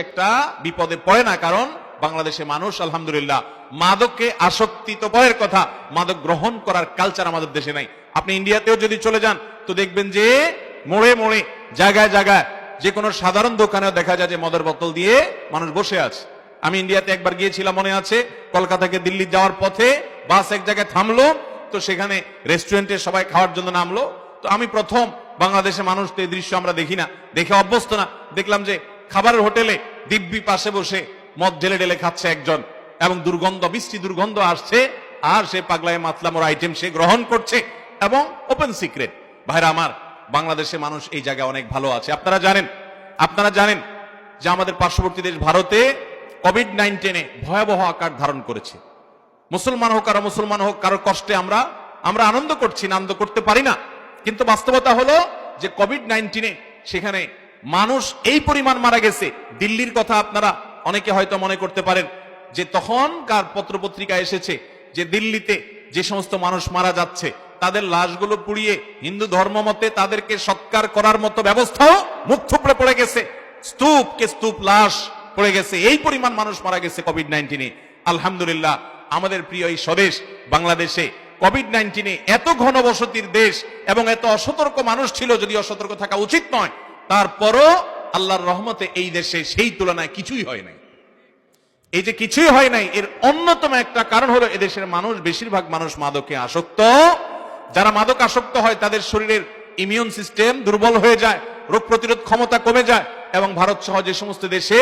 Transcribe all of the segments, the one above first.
একটা বিপদে পড়ে না, কারণ বাংলাদেশে মানুষ আলহামদুলিল্লাহ মাদককে আসক্তি তো পরের কথা, মাদক গ্রহণ করার কালচার আমাদের দেশে নাই। আপনি ইন্ডিয়াতেও যদি চলে যান তো দেখবেন যে মোড়ে মোড়ে জায়গায় জায়গায় যে কোনো সাধারণ দোকানেও দেখা যায় যে মদের বোতল দিয়ে মানুষ বসে আছে। আমি ইন্ডিয়াতে একবার গিয়েছিলাম, মনে আছে, কলকাতা থেকে দিল্লি যাওয়ার পথে বাস এক জায়গায় থামলো, তো সেখানে রেস্টুরেন্টে সবাই খাওয়ার জন্য নামলো। তো আমি প্রথম, বাংলাদেশে মানুষ তো এই দৃশ্য আমরা দেখি না, দেখে অভ্যস্ত না, দেখলাম যে খাবারের হোটেলে দিব্যি পাশে বসে মদ ঢেলে ঢেলে খাচ্ছে একজন, এবং দুর্গন্ধ, বৃষ্টি দুর্গন্ধ আসছে, আর সে পাগলায় মাতলাম ওর আইটেম সে গ্রহণ করছে, এবং ওপেন সিক্রেট। ভাইরা আমার, বাংলাদেশে মানুষ এই জায়গায় অনেক ভালো আছে। আপনারা জানেন যে আমাদের পার্শ্ববর্তী দেশ ভারতে কোভিড-19 ভয়াবহ আকার ধারণ করেছে। মুসলমান হোক আর মুসলমান হোক, কারোর কষ্টে আমরা আনন্দ করছি না, আনন্দ করতে পারি না, কিন্তু বাস্তবতা হলো যে কোভিড-19 সেখানে মানুষ এই পরিমাণ মারা গেছে। দিল্লির কথা আপনারা অনেকে হয়তো মনে করতে পারেন যে তখনকার পত্রপত্রিকা এসেছে যে দিল্লিতে যে সমস্ত মানুষ মারা যাচ্ছে তাদের লাশগুলো পুড়িয়ে হিন্দু ধর্ম মতে তাদেরকে সৎকার করার মতো ব্যবস্থাও মুখ থুবড়ে পড়ে গেছে, স্তূপ লাশ পড়ে গেছে, এই পরিমাণ মানুষ মারা গেছে কোভিড-19। আলহামদুলিল্লাহ, আমাদের প্রিয় এই স্বদেশ বাংলাদেশে কোভিড-19 এত ঘনবসতির দেশ এবং এত অসতর্ক মানুষ ছিল, যদি অসতর্ক থাকা উচিত নয়, তারপরও আল্লাহর রহমতে এই দেশে সেই তুলনায় কিছুই হয় নাই। এই যে কিছুই হয় নাই, এর অন্যতম একটা কারণ হলো এদেশের মানুষ, বেশিরভাগ মানুষ মাদকে আসক্ত। যারা মাদক আসক্ত হয় তাদের শরীরের ইমিউন সিস্টেম দুর্বল হয়ে যায়, রোগ প্রতিরোধ ক্ষমতা কমে যায়, এবং ভারত সহ যে সমস্ত দেশে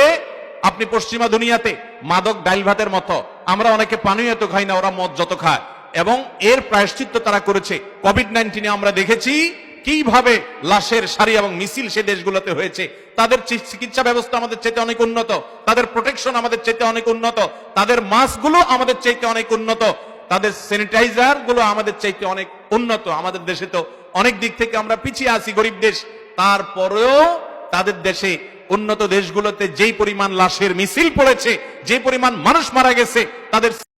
আপনি পশ্চিমা দুনিয়াতে মাদক ডাইল ভাতের মতো, আমরা অনেকে পানীয় এত খাই না, ওরা মদ যত খায়, এবং এর প্রায়শ্চিত্ত তারা করেছে। কোভিড-19 আমরা দেখেছি কিভাবে লাশের সারি এবং মিছিল সে দেশগুলোতে হয়েছে। তাদের চিকিৎসা ব্যবস্থা আমাদের চাইতে অনেক উন্নত, তাদের প্রোটেকশন আমাদের চাইতে অনেক উন্নত, তাদের মাস্কগুলো আমাদের চাইতে অনেক উন্নত, তাদের স্যানিটাইজার গুলো আমাদের চাইতে অনেক উন্নত। আমাদের দেশে তো অনেক দিক থেকে আমরা পিছিয়ে আছি, গরিব দেশ, তারপরেও তাদের দেশে উন্নত দেশগুলোতে যেই পরিমাণ লাশের মিছিল পড়েছে, যে পরিমাণ মানুষ মারা গেছে, তাদের